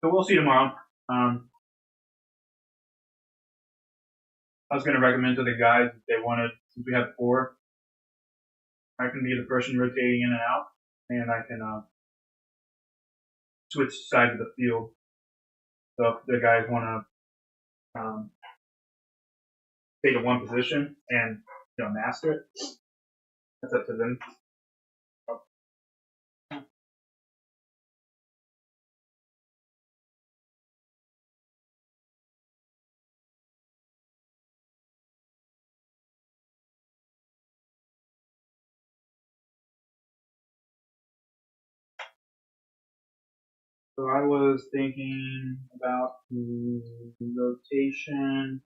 So we'll see tomorrow. I was going to recommend to the guys if they wanted, since we have 4, I can be the person rotating in and out, and I can switch sides of the field. So if the guys want to stay to one position and master it, that's up to them. So I was thinking about the rotation.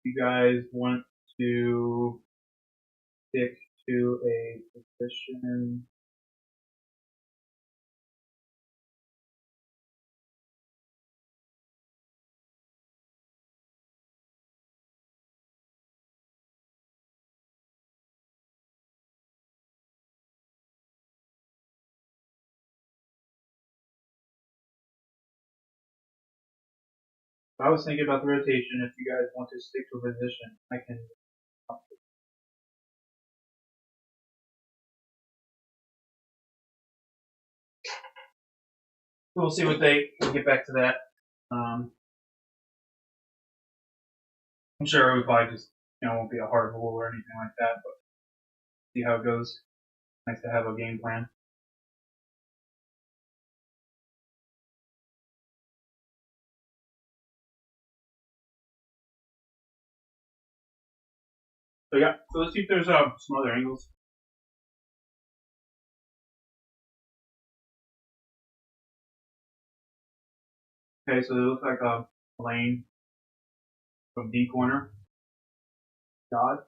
You guys want to stick to a position. I was thinking about the rotation. If you guys want to stick to a position, I can. We'll see what we'll get back to that. I'm sure it would probably just, won't be a hard rule or anything like that, but see how it goes. Nice to have a game plan. So yeah, so let's see if there's some other angles. Okay, so it looks like a lane from D corner. God.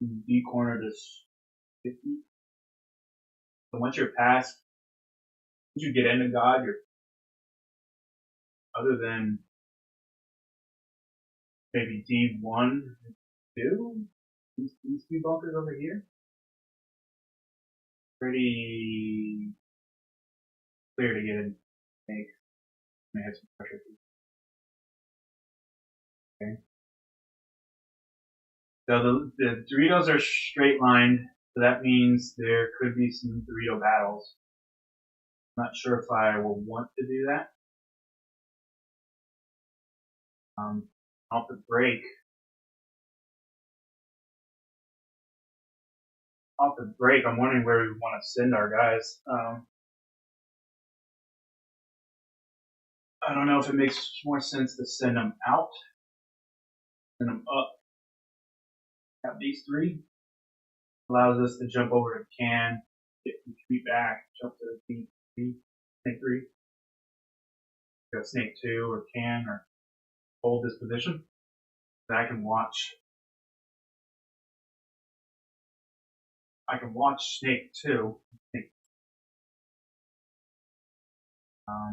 D corner to 50. So once you're past, once you get into God, you're other than maybe D1, 2, these two bunkers over here, pretty clear to get in. Make may have some pressure. Okay. So the Doritos are straight lined, so that means there could be some Dorito battles. I'm not sure if I will want to do that. Off the break, I'm wondering where we want to send our guys. I don't know if it makes more sense to send them out, send them up. Have these three allows us to jump over to can, get retreat back, jump to the snake three, go snake two or can or hold this position. Then I can watch snake two.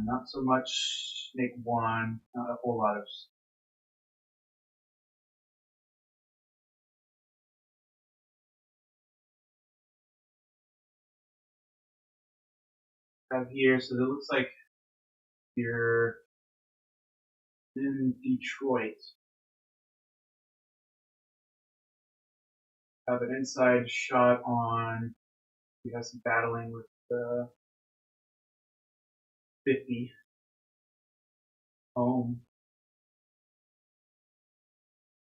Not so much snake one, not a whole lot of stuff here. So it looks like you're in Detroit. Have an inside shot on. You have some battling with the 50 home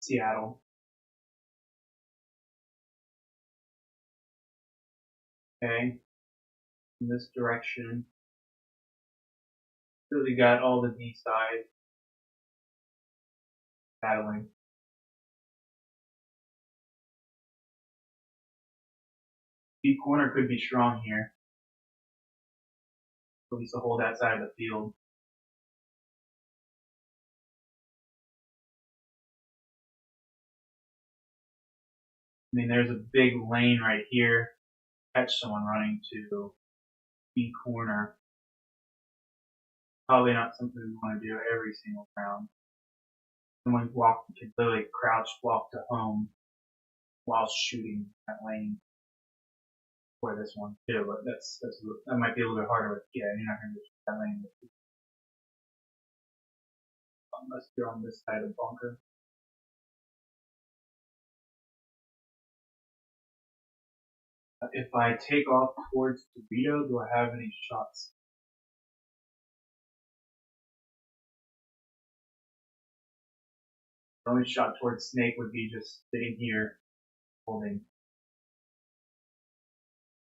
Seattle. Okay, in this direction. Really got all the D side battling. D corner could be strong here. At least to hold that side of the field. I mean, there's a big lane right here. Catch someone running to D corner. Probably not something we want to do every single round. Someone can literally crouch walk to home while shooting that lane for this one too. But that might be a little bit harder to get. You're not going to shoot that lane unless you're on this side of the bunker. If I take off towards Dorito, do I have any shots? The only shot towards Snake would be just sitting here, holding,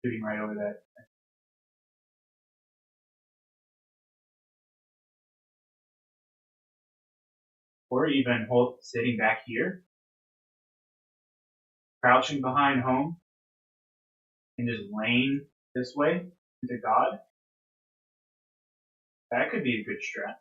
shooting right over that. Or even sitting back here, crouching behind home, and just laying this way into God. That could be a good strat.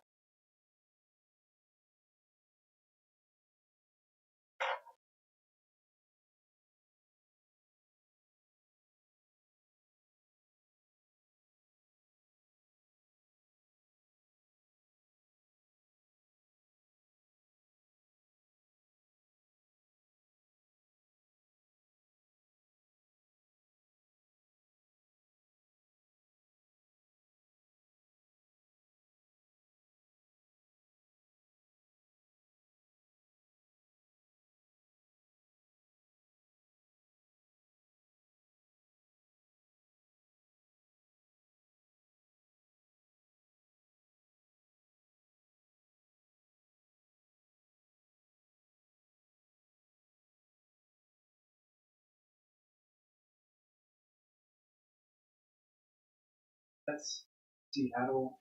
That's Seattle.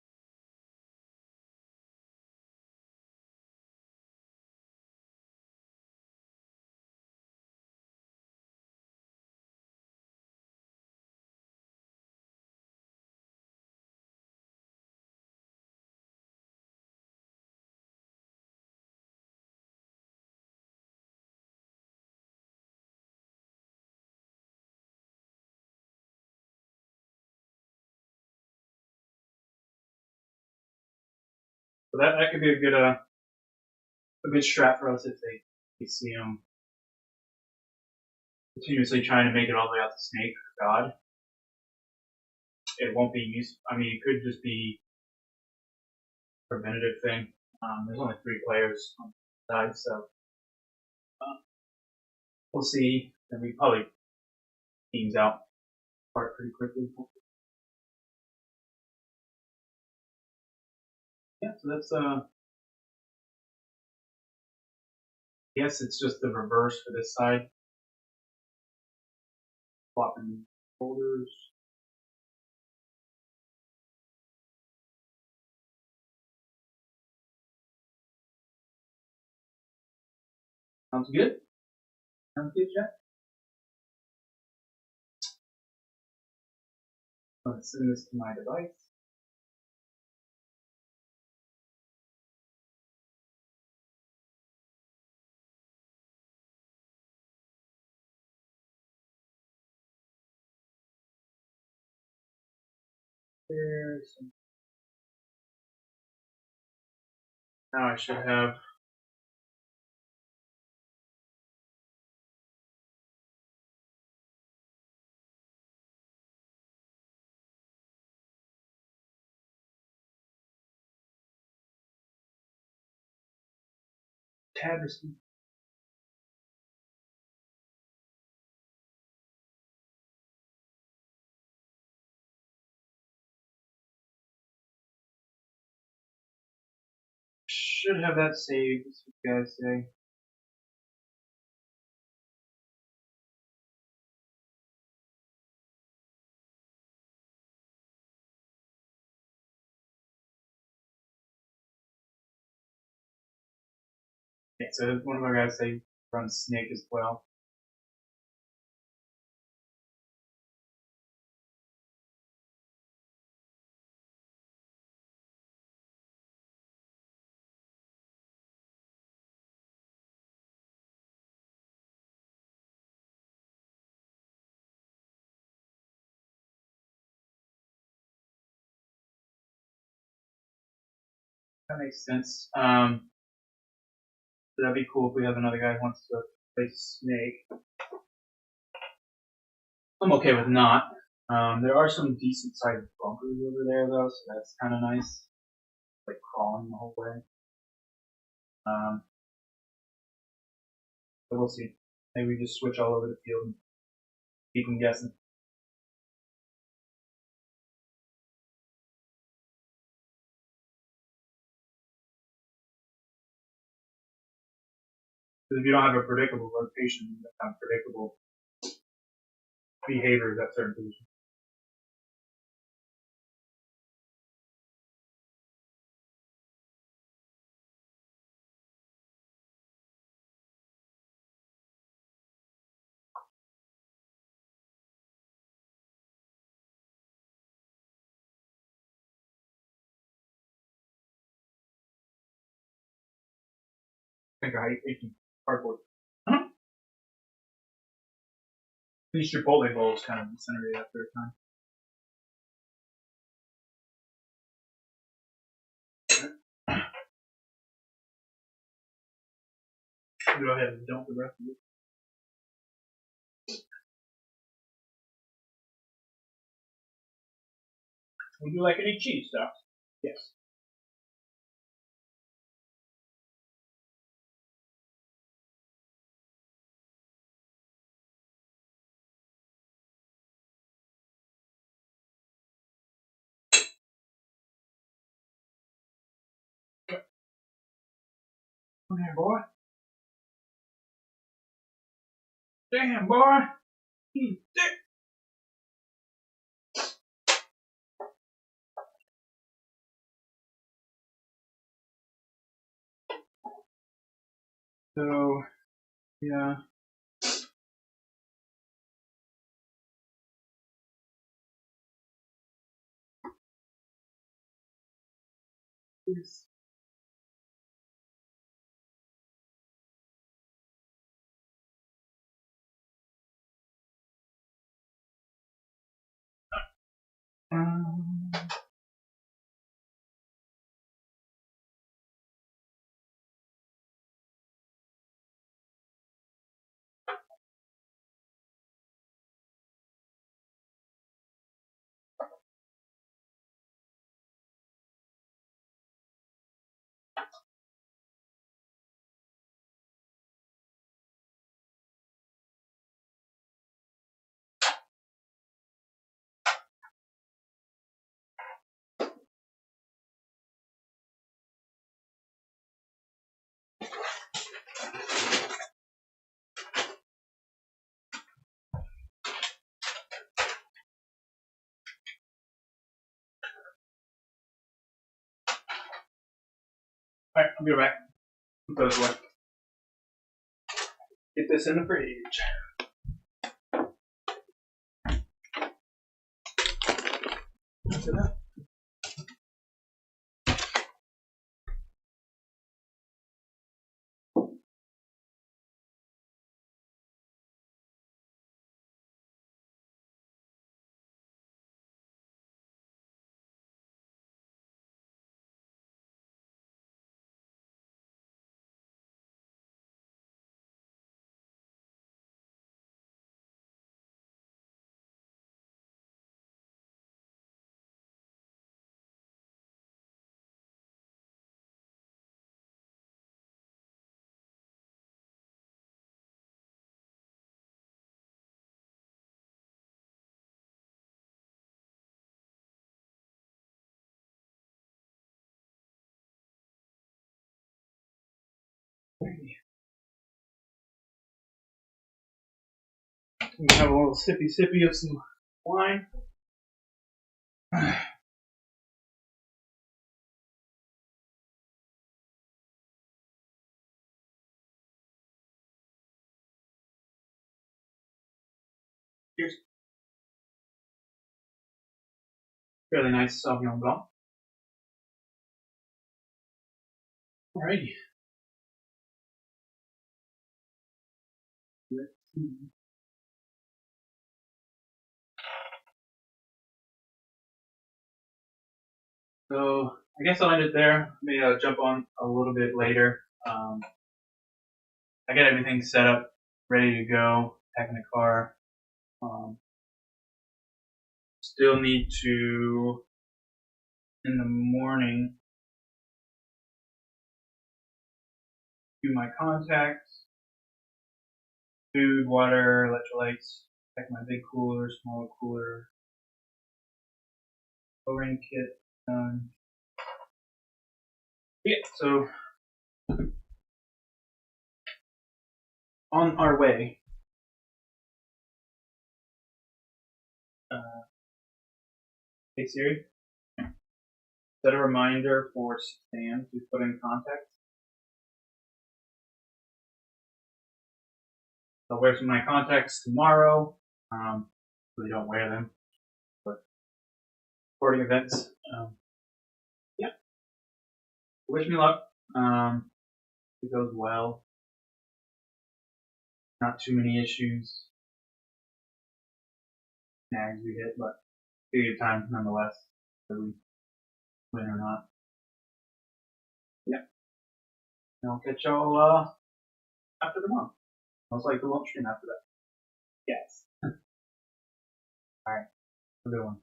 So that could be a good strat for us if they see him continuously trying to make it all the way out to Snake or God. It won't be used. I mean, it could just be a preventative thing. There's only 3 players on the side, so we'll see. And we probably teams out apart pretty quickly. Yeah, so that's yes, it's just the reverse for this side. Swapping folders. Sounds good. Sounds good, Jack. I'm going to send this to my device. There's some. Now I should have tab receipt. Should have that saved, as you guys say. Yeah, so one of our guys say runs Snake as well. That makes sense. That'd be cool if we have another guy who wants to play Snake. I'm okay with not. There are some decent sized bunkers over there though, so that's kind of nice. Like crawling the whole way. But we'll see. Maybe we just switch all over the field and keep them guessing. Because if you don't have a predictable rotation, you don't have predictable behaviors at certain positions. Think of how you think cardboard. At least your bowling ball is kind of incinerated after a time. Go ahead and dump the rest of it. Would you like any cheese stuff? Yes. Come here, boy. Damn, boy. You dick. So, yeah. Please. Um, Alright, I'll be right back. Put those away. Get this in the fridge. What's it up? We have a little sippy of some wine. Here's fairly nice Sauvignon Blanc. Alrighty. Let's see. So I guess I'll end it there. Let me jump on a little bit later. I got everything set up, ready to go, packing the car. Still need to, in the morning, do my contacts, food, water, electrolytes, check my big cooler, smaller cooler, lowering kit done. Yeah, so on our way. Hey Siri, set a reminder for Sam to put in contacts. I'll wear some of my contacts tomorrow. Really don't wear them, but sporting events. Yeah. Wish me luck. It goes well. Not too many issues. Snags we hit, but take your time nonetheless, whether we win or not. Yeah. And I'll catch y'all after tomorrow. Most likely won't stream after that. Yes. Alright. Have a good one.